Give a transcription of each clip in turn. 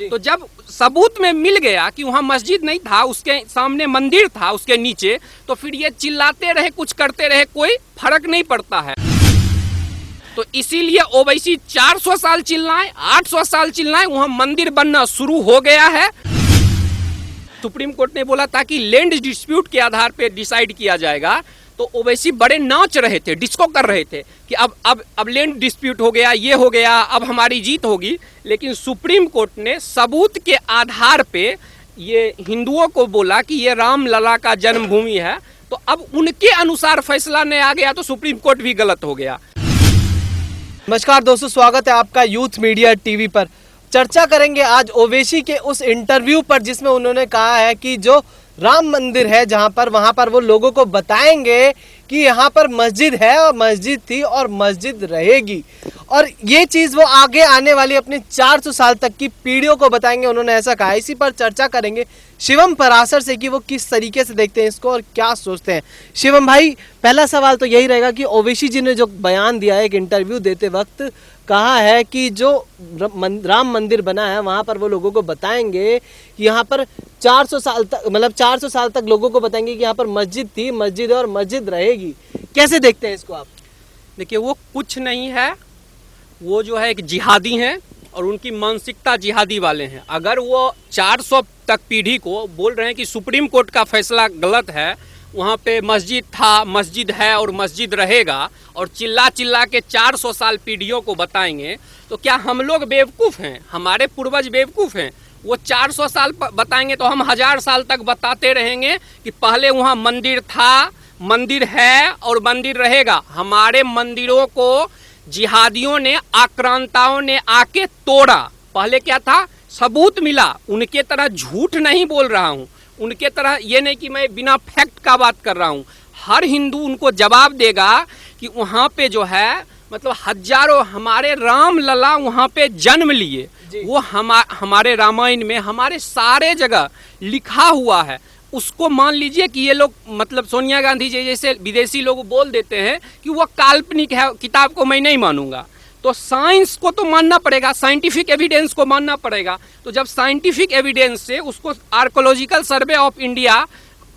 तो जब सबूत में मिल गया कि वहाँ मस्जिद नहीं था, उसके सामने मंदिर था उसके नीचे, तो फिर ये चिल्लाते रहे, कुछ करते रहे, कोई फर्क नहीं पड़ता है। तो इसीलिए ओवैसी 400 साल चिल्लाएं, 800 साल चिल्लाएं, वहाँ मंदिर बनना शुरू हो गया है। सुप्रीम कोर्ट ने बोला था कि लैंड डिस्प्यूट के आधार पर डिसाइड किया जाएगा, तो ओवैसी बड़े नाच रहे थे, डिस्को कर रहे थे कि अब लैंड डिस्प्यूट हो गया, ये हो गया, अब हमारी जीत होगी। लेकिन सुप्रीम कोर्ट ने सबूत के आधार पे ये हिंदुओं को बोला कि ये राम लला का जन्मभूमि है, तो अब उनके अनुसार फैसला नहीं आ गया तो सुप्रीम कोर्ट भी गलत हो गया। नमस्कार दोस्तों, स्वागत है आपका यूथ मीडिया टीवी पर। चर्चा करेंगे आज ओवैसी के उस इंटरव्यू पर जिसमें उन्होंने कहा है कि जो राम मंदिर है जहां पर, वहां पर वो लोगों को बताएंगे कि यहाँ पर मस्जिद है और मस्जिद थी और मस्जिद रहेगी, और ये चीज़ वो आगे आने वाली अपने 400 साल तक की पीढ़ियों को बताएंगे, उन्होंने ऐसा कहा। इसी पर चर्चा करेंगे शिवम पराशर से कि वो किस तरीके से देखते हैं इसको और क्या सोचते हैं। शिवम भाई, पहला सवाल तो यही रहेगा कि ओवैसी जी ने जो बयान दिया है, एक इंटरव्यू देते वक्त कहा है कि जो राम मंदिर बना है वहाँ पर वो लोगों को बताएंगे कि यहाँ पर 400 साल तक, मतलब 400 साल तक लोगों को बताएंगे कि यहाँ पर मस्जिद थी, मस्जिद है और मस्जिद रहेगी। कैसे देखते हैं इसको आप? देखिए, वो कुछ नहीं है, वो जो है एक जिहादी हैं और उनकी मानसिकता जिहादी वाले हैं। अगर वो 400 तक पीढ़ी को बोल रहे हैं कि सुप्रीम कोर्ट का फैसला गलत है, वहाँ पे मस्जिद था, मस्जिद है और मस्जिद रहेगा, और चिल्ला चिल्ला के 400 साल पीढ़ियों को बताएंगे, तो क्या हम लोग बेवकूफ़ हैं? हमारे पूर्वज बेवकूफ़ हैं? वो 400 साल बताएंगे तो हम 1000 साल तक बताते रहेंगे कि पहले वहाँ मंदिर था, मंदिर है और मंदिर रहेगा। हमारे मंदिरों को जिहादियों ने, आक्रांताओं ने आके तोड़ा। पहले क्या था? सबूत मिला। उनके तरह झूठ नहीं बोल रहा हूँ, उनके तरह ये नहीं कि मैं बिना फैक्ट का बात कर रहा हूँ। हर हिंदू उनको जवाब देगा कि वहाँ पे जो है, मतलब हजारों हमारे राम लला वहाँ पे जन्म लिए। वो हमारे रामायण में, हमारे सारे जगह लिखा हुआ है। उसको मान लीजिए कि ये लोग, मतलब सोनिया गांधी जी जैसे विदेशी लोग बोल देते हैं कि वो काल्पनिक है, किताब को मैं नहीं मानूंगा। तो साइंस को तो मानना पड़ेगा, साइंटिफिक एविडेंस को मानना पड़ेगा। तो जब साइंटिफिक एविडेंस से उसको archaeological survey of India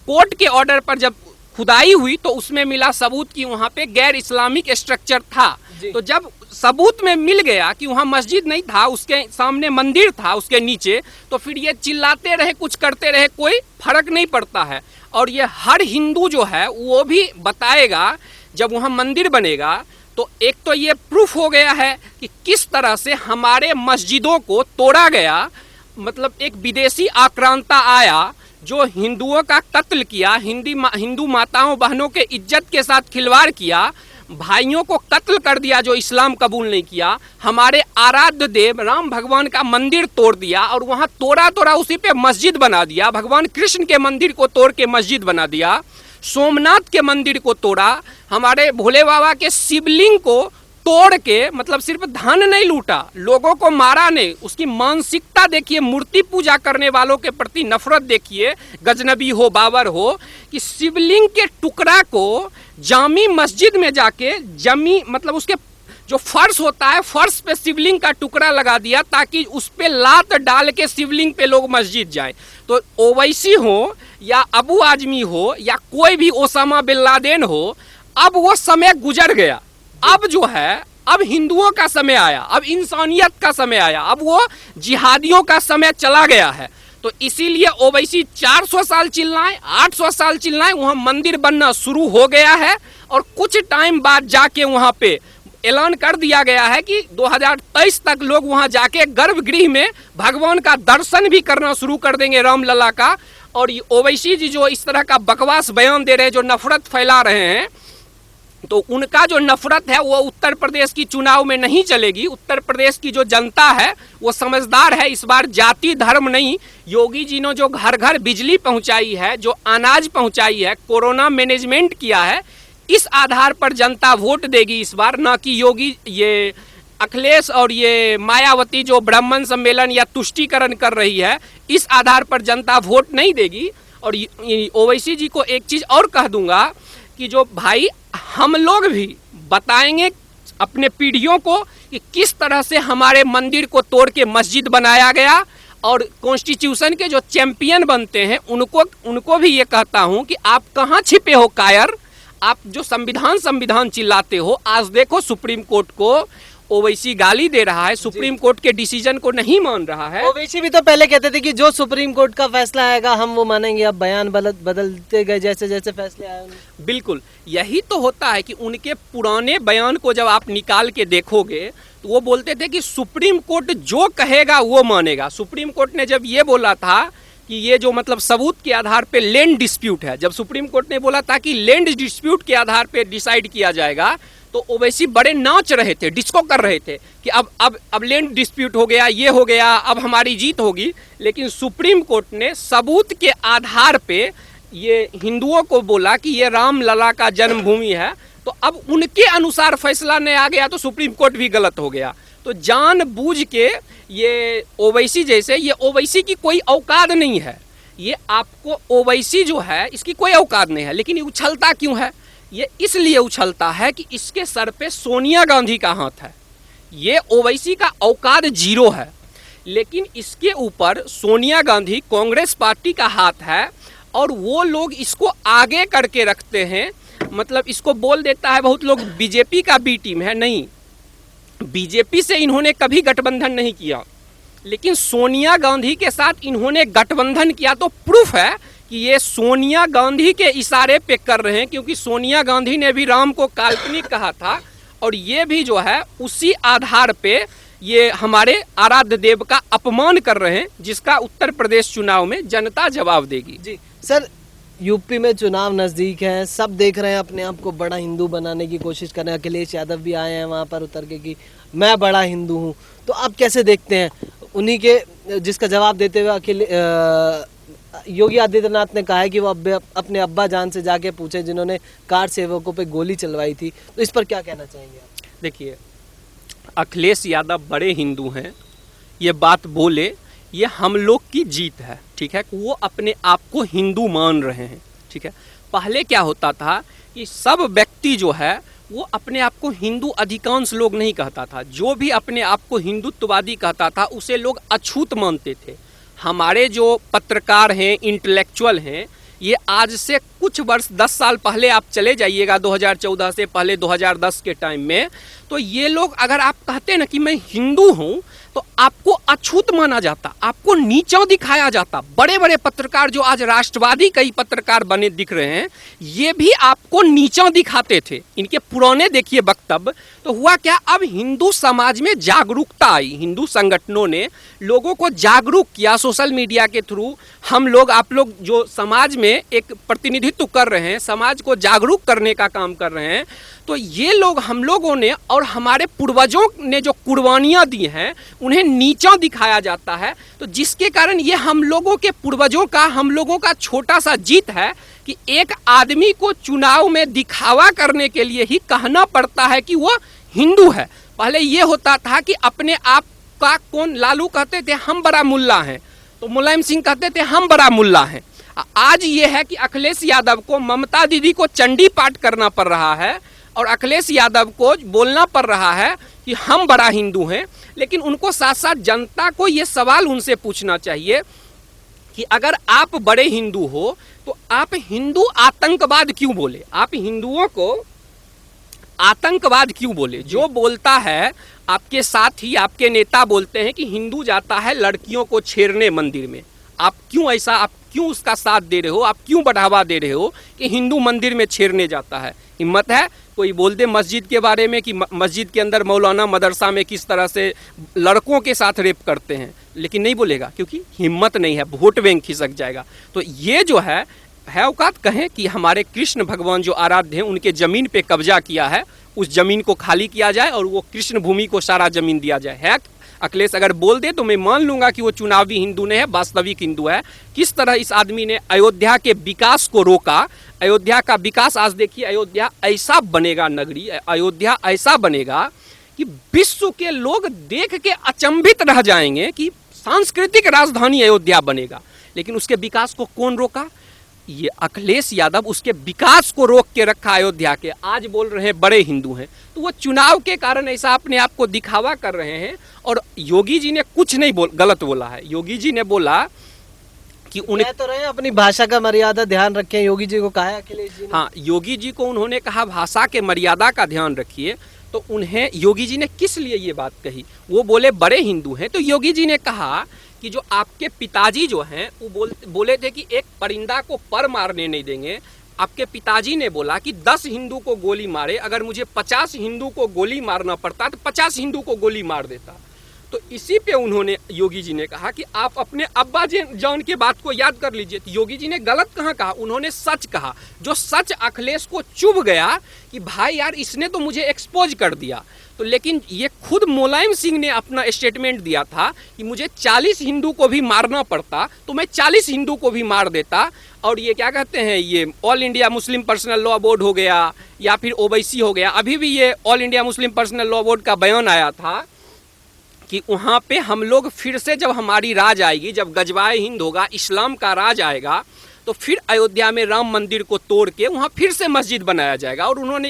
court के ऑर्डर पर जब खुदाई हुई तो उसमें मिला सबूत कि वहाँ पे गैर इस्लामिक स्ट्रक्चर था। तो जब सबूत में मिल गया कि वहाँ मस्जिद नहीं था, उसके सामने मंदिर था उसके नीचे, तो फिर ये चिल्लाते रहे, कुछ करते रहे, कोई फर्क नहीं पड़ता है। और ये हर हिंदू जो है वो भी बताएगा जब वहाँ मंदिर बनेगा। तो एक तो ये प्रूफ हो गया है कि किस तरह से हमारे मस्जिदों को तोड़ा गया। मतलब एक विदेशी आक्रांता आया जो हिंदुओं का कत्ल किया, हिंदू माताओं बहनों के इज्जत के साथ खिलवाड़ किया, भाइयों को कत्ल कर दिया जो इस्लाम कबूल नहीं किया, हमारे आराध्य देव राम भगवान का मंदिर तोड़ दिया और वहाँ तोड़ा उसी पे मस्जिद बना दिया। भगवान कृष्ण के मंदिर को तोड़ के मस्जिद बना दिया, सोमनाथ के मंदिर को तोड़ा, हमारे भोले बाबा के शिवलिंग को तोड़ के, मतलब सिर्फ धन नहीं लूटा, लोगों को मारा नहीं। उसकी मानसिकता देखिए, मूर्ति पूजा करने वालों के प्रति नफरत देखिए, गजनबी हो, बाबर हो, कि शिवलिंग के टुकड़ा को जामी मस्जिद में जाके मतलब उसके जो फर्श होता है, फर्श पे शिवलिंग का टुकड़ा लगा दिया ताकि उस पे लात डाल के शिवलिंग पे लोग मस्जिद जाए। तो ओवैसी हो या अबू आजमी हो या कोई भी ओसामा बिन लादेन हो, अब वो समय गुजर गया। अब जो है, अब हिंदुओं का समय आया, अब इंसानियत का समय आया, अब वो जिहादियों का समय चला गया है। तो इसीलिए ओवैसी 400 साल चिल्लाएं, 800 साल चिल्लाएं, वहाँ मंदिर बनना शुरू हो गया है। और कुछ टाइम बाद जाके वहाँ पे ऐलान कर दिया गया है कि 2023 तक लोग वहाँ जाके गर्भगृह में भगवान का दर्शन भी करना शुरू कर देंगे, रामलला का। और ओवैसी जी जो इस तरह का बकवास बयान दे रहे हैं, जो नफरत फैला रहे हैं, तो उनका जो नफरत है वो उत्तर प्रदेश की चुनाव में नहीं चलेगी। उत्तर प्रदेश की जो जनता है वो समझदार है। इस बार जाति धर्म नहीं, योगी जी ने जो घर घर बिजली पहुंचाई है, जो अनाज पहुंचाई है, कोरोना मैनेजमेंट किया है, इस आधार पर जनता वोट देगी इस बार, ना कि योगी, ये अखिलेश और ये मायावती जो ब्राह्मण सम्मेलन या तुष्टीकरण कर रही है, इस आधार पर जनता वोट नहीं देगी। और ओवैसी जी को एक चीज़ और कह दूंगा कि जो भाई, हम लोग भी बताएंगे अपने पीढ़ियों को कि किस तरह से हमारे मंदिर को तोड़ के मस्जिद बनाया गया और कॉन्स्टिट्यूशन के जो चैंपियन बनते हैं उनको भी ये कहता हूं कि आप कहाँ छिपे हो कायर। आप जो संविधान चिल्लाते हो, आज देखो सुप्रीम कोर्ट को ओवैसी गाली दे रहा है, सुप्रीम कोर्ट के डिसीजन को नहीं मान रहा है। ओवैसी भी तो पहले कहते थे कि जो सुप्रीम कोर्ट का फैसला आएगा हम वो मानेंगे। अब बयान बदलते गए जैसे जैसे फैसले आए। बिल्कुल यही तो होता है कि उनके पुराने बयान को जब आप निकाल के देखोगे तो वो बोलते थे कि सुप्रीम कोर्ट जो कहेगा वो मानेगा। सुप्रीम कोर्ट ने जब ये बोला था कि ये जो मतलब सबूत के आधार पे लैंड डिस्प्यूट है, जब सुप्रीम कोर्ट ने बोला था कि लैंड डिस्प्यूट के आधार पे डिसाइड किया जाएगा, तो ओवैसी बड़े नाच रहे थे, डिस्को कर रहे थे कि अब लैंड डिस्प्यूट हो गया, ये हो गया, अब हमारी जीत होगी। लेकिन सुप्रीम कोर्ट ने सबूत के आधार पे ये हिंदुओं को बोला कि ये राम लला का जन्मभूमि है, तो अब उनके अनुसार फैसला नहीं आ गया तो सुप्रीम कोर्ट भी गलत हो गया। तो जानबूझ के ये ओवैसी जैसे, ये ओवैसी की कोई औकात नहीं है, ये आपको ओवैसी जो है इसकी कोई औकात नहीं है। लेकिन ये उछलता क्यों है? ये इसलिए उछलता है कि इसके सर पे सोनिया गांधी का हाथ है। ये ओवैसी का औकात जीरो है, लेकिन इसके ऊपर सोनिया गांधी कांग्रेस पार्टी का हाथ है और वो लोग इसको आगे करके रखते हैं। मतलब इसको बोल देता है बहुत लोग बीजेपी का बी टीम है। नहीं, बीजेपी से इन्होंने कभी गठबंधन नहीं किया, लेकिन सोनिया गांधी के साथ इन्होंने गठबंधन किया, तो प्रूफ है कि ये सोनिया गांधी के इशारे पे कर रहे हैं, क्योंकि सोनिया गांधी ने भी राम को काल्पनिक कहा था और ये भी जो है उसी आधार पे ये हमारे आराध्य देव का अपमान कर रहे हैं, जिसका उत्तर प्रदेश चुनाव में जनता जवाब देगी। जी सर, यूपी में चुनाव नज़दीक है, सब देख रहे हैं, अपने आप को बड़ा हिंदू बनाने की कोशिश कर रहे हैं। अखिलेश यादव भी आए हैं वहाँ पर उतर के कि मैं बड़ा हिंदू हूँ, तो आप कैसे देखते हैं? उन्हीं के जिसका जवाब देते हुए योगी आदित्यनाथ ने कहा है कि वो अपने अब्बा जान से जाके पूछे जिन्होंने कार सेवकों पे गोली चलवाई थी, तो इस पर क्या कहना चाहेंगे आप? देखिए, अखिलेश यादव बड़े हिंदू हैं, ये बात बोले, ये हम लोग की जीत है, ठीक है। वो अपने आप को हिंदू मान रहे हैं, ठीक है। पहले क्या होता था कि सब व्यक्ति जो है वो अपने आप को हिंदू, अधिकांश लोग नहीं कहता था, जो भी अपने आप को हिंदुत्ववादी कहता था उसे लोग अछूत मानते थे। हमारे जो पत्रकार हैं, इंटेलेक्चुअल हैं, ये आज से कुछ वर्ष 10 साल पहले आप चले जाइएगा, 2014 से पहले 2010 के टाइम में, तो ये लोग अगर आप कहते ना कि मैं हिंदू हूँ तो आपको अछूत माना जाता, आपको नीचा दिखाया जाता। बड़े बड़े पत्रकार जो आज राष्ट्रवादी कई पत्रकार बने दिख रहे हैं, ये भी आपको नीचा दिखाते थे। इनके पुराने देखिए वक्तव्य, तो हुआ क्या, अब हिंदू समाज में जागरूकता आई, हिंदू संगठनों ने लोगों को जागरूक किया सोशल मीडिया के थ्रू। हम लोग, आप लोग जो समाज में एक प्रतिनिधित्व कर रहे हैं, समाज को जागरूक करने का काम कर रहे हैं, तो ये लोग, हम लोगों ने और हमारे पूर्वजों ने जो कुर्बानियाँ दी हैं उन्हें नीचा दिखाया जाता है। तो जिसके कारण ये हम लोगों के पूर्वजों का, हम लोगों का छोटा सा जीत है कि एक आदमी को चुनाव में दिखावा करने के लिए ही कहना पड़ता है कि वो हिंदू है। पहले ये होता था कि अपने आप का कौन, लालू कहते थे हम बड़ा मुल्ला हैं, तो मुलायम सिंह कहते थे हम बड़ा मुल्ला हैं। आज ये है कि अखिलेश यादव को, ममता दीदी को चंडी पाठ करना पड़ रहा है और अखिलेश यादव को बोलना पड़ रहा है कि हम बड़ा हिंदू हैं। लेकिन उनको साथ साथ जनता को ये सवाल उनसे पूछना चाहिए कि अगर आप बड़े हिंदू हो तो आप हिंदू आतंकवाद क्यों बोले? आप हिंदुओं को आतंकवाद क्यों बोले? जो बोलता है, आपके साथ ही आपके नेता बोलते हैं कि हिंदू जाता है लड़कियों को छेड़ने मंदिर में, आप क्यों ऐसा, आप क्यों उसका साथ दे रहे हो, आप क्यों बढ़ावा दे रहे हो कि हिंदू मंदिर में छेड़ने जाता है? हिम्मत है कोई बोल दे मस्जिद के बारे में कि मस्जिद के अंदर, मौलाना मदरसा में किस तरह से लड़कों के साथ रेप करते हैं, लेकिन नहीं बोलेगा क्योंकि हिम्मत नहीं है, वोट बैंक खिसक जाएगा। तो ये जो है औकात कहें कि हमारे कृष्ण भगवान जो आराध्य हैं उनके ज़मीन पे कब्जा किया है, उस ज़मीन को खाली किया जाए और वो कृष्ण भूमि को सारा ज़मीन दिया जाए। है अखिलेश अगर बोल दे तो मैं मान लूंगा कि वो चुनावी हिंदू नहीं है, वास्तविक हिंदू है। किस तरह इस आदमी ने अयोध्या के विकास को रोका, अयोध्या का विकास, आज देखिए अयोध्या ऐसा बनेगा, नगरी अयोध्या ऐसा बनेगा कि विश्व के लोग देख के अचंभित रह जाएंगे कि सांस्कृतिक राजधानी अयोध्या बनेगा। लेकिन उसके विकास को कौन रोका? ये अखिलेश यादव उसके विकास को रोक के रखा अयोध्या के। आज बोल रहे हैं बड़े हिंदू हैं, तो वो चुनाव के कारण ऐसा अपने आप को दिखावा कर रहे हैं। और योगी जी ने कुछ नहीं गलत बोला है। योगी जी ने बोला कि उन्हें कह तो रहे हैं अपनी भाषा का मर्यादा ध्यान रखें, योगी जी को कहा है अखिलेश जी ने। हाँ, योगी जी को उन्होंने कहा भाषा के मर्यादा का ध्यान रखिए। तो उन्हें योगी जी ने किस लिए ये बात कही? वो बोले बड़े हिंदू हैं, तो योगी जी ने कहा कि जो आपके पिताजी जो हैं वो बोले थे कि एक परिंदा को पर मारने नहीं देंगे। आपके पिताजी ने बोला कि 10 हिंदू को गोली मारे, अगर मुझे 50 हिंदू को गोली मारना पड़ता तो 50 हिंदू को गोली मार देता। तो इसी पे उन्होंने योगी जी ने कहा कि आप अपने अब्बा जान के बात को याद कर लीजिए। तो योगी जी ने गलत कहाँ कहा? उन्होंने सच कहा। जो सच अखिलेश को चुभ गया कि भाई यार इसने तो मुझे एक्सपोज कर दिया। तो लेकिन ये खुद मुलायम सिंह ने अपना स्टेटमेंट दिया था कि मुझे 40 हिंदू को भी मारना पड़ता तो मैं 40 हिंदू को भी मार देता। और ये क्या कहते हैं, ये all India Muslim personal law board हो गया या फिर ओवैसी हो गया, अभी भी ये all India Muslim personal law board का बयान आया था कि वहाँ पे हम लोग फिर से जब हमारी राज आएगी, जब गजवाए हिंद होगा, इस्लाम का राज आएगा, तो फिर अयोध्या में राम मंदिर को तोड़ के वहाँ फिर से मस्जिद बनाया जाएगा। और उन्होंने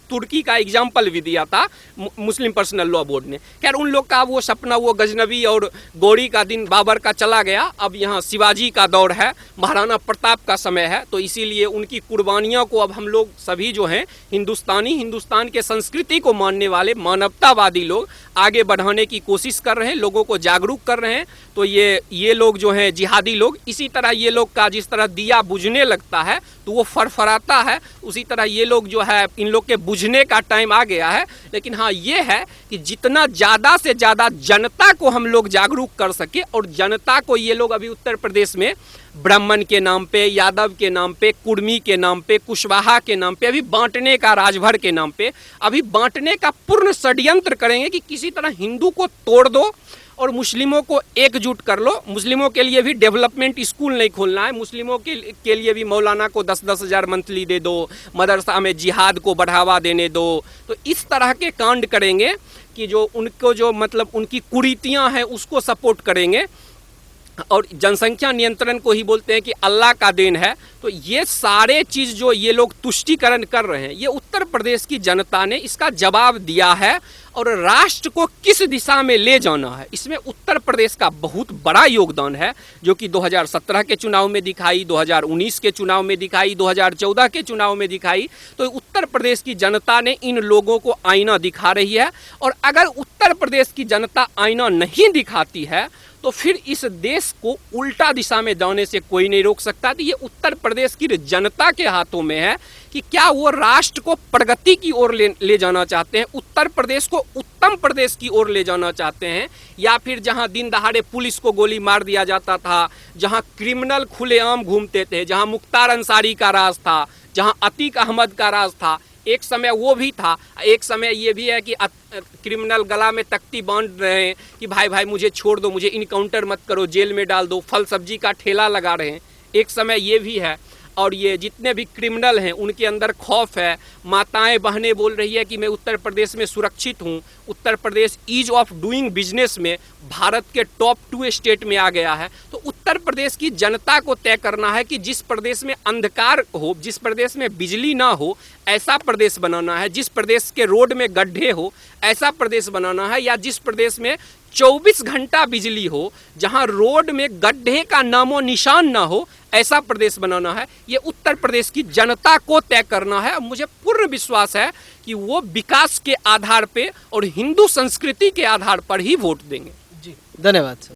तुर्की का एग्जाम्पल भी दिया था मुस्लिम पर्सनल लॉ बोर्ड ने। खैर उन लोग का वो सपना, वो गजनबी और गौरी का दिन बाबर का चला गया। अब यहाँ शिवाजी का दौर है, महाराणा प्रताप का समय है। तो इसीलिए उनकी कुर्बानियों को अब हम लोग सभी जो हैं हिंदुस्तान के संस्कृति को मानने वाले मानवतावादी लोग आगे बढ़ाने की कोशिश कर रहे हैं, लोगों को जागरूक कर रहे हैं। तो ये लोग जो हैं जिहादी लोग, इसी तरह ये लोग का जिस तरह दिया बुझने लगता है तो वो फरफराता है, उसी तरह ये लोग जो है इन लोग के बुझने का टाइम आ गया है। लेकिन हाँ ये है कि जितना ज़्यादा से ज़्यादा जनता को हम लोग जागरूक कर सके, और जनता को ये लोग अभी उत्तर प्रदेश में ब्राह्मण के नाम पे, यादव के नाम पे, कुर्मी के नाम पे, कुशवाहा के नाम पे, अभी बांटने का, राजभर के नाम पे अभी बांटने का पूर्ण षड्यंत्र करेंगे कि किसी तरह हिंदू को तोड़ दो और मुस्लिमों को एकजुट कर लो। मुस्लिमों के लिए भी डेवलपमेंट स्कूल नहीं खोलना है, मुस्लिमों के लिए भी मौलाना को 10-10 हज़ार मंथली दे दो, मदरसा में जिहाद को बढ़ावा देने दो। तो इस तरह के कांड करेंगे कि जो उनको जो मतलब उनकी कुरीतियां हैं उसको सपोर्ट करेंगे। और जनसंख्या नियंत्रण को ही बोलते हैं कि अल्लाह का देन है। तो ये सारे चीज़ जो ये लोग तुष्टीकरण कर रहे हैं, ये उत्तर प्रदेश की जनता ने इसका जवाब दिया है। और राष्ट्र को किस दिशा में ले जाना है, इसमें उत्तर प्रदेश का बहुत बड़ा योगदान है, जो कि 2017 के चुनाव में दिखाई, 2019 के चुनाव में दिखाई, 2014 के चुनाव में दिखाई। तो उत्तर प्रदेश की जनता ने इन लोगों को आईना दिखा रही है। और अगर उत्तर प्रदेश की जनता आईना नहीं दिखाती है तो फिर इस देश को उल्टा दिशा में जाने से कोई नहीं रोक सकता। तो ये उत्तर प्रदेश की जनता के हाथों में है कि क्या वो राष्ट्र को प्रगति की ओर ले जाना चाहते हैं, उत्तर प्रदेश को उत्तम प्रदेश की ओर ले जाना चाहते हैं, या फिर जहां दिन दहाड़े पुलिस को गोली मार दिया जाता था, जहां क्रिमिनल खुलेआम घूमते थे, जहां मुख्तार अंसारी का राज था, जहां अतीक अहमद का राज था, एक समय वो भी था। एक समय ये भी है कि क्रिमिनल गला में तख्ती बांध रहे हैं कि भाई भाई मुझे छोड़ दो, मुझे इनकाउंटर मत करो, जेल में डाल दो, फल सब्जी का ठेला लगा रहे हैं, एक समय ये भी है। और ये जितने भी क्रिमिनल हैं उनके अंदर खौफ है। माताएं बहनें बोल रही है कि मैं उत्तर प्रदेश में सुरक्षित हूँ। Uttar Pradesh ease of doing business में भारत के टॉप 2 स्टेट में आ गया है। तो उत्तर प्रदेश की जनता को तय करना है कि जिस प्रदेश में अंधकार हो, जिस प्रदेश में बिजली ना हो, ऐसा प्रदेश बनाना है। जिस प्रदेश के रोड में गड्ढे हो, ऐसा प्रदेश बनाना है। या जिस प्रदेश में 24 घंटा बिजली हो, जहां रोड में गड्ढे का नामो निशान ना हो, ऐसा प्रदेश बनाना है। ये उत्तर प्रदेश की जनता को तय करना है। मुझे पूर्ण विश्वास है कि वो विकास के आधार पे और हिंदू संस्कृति के आधार पर ही वोट देंगे। जी, धन्यवाद सर।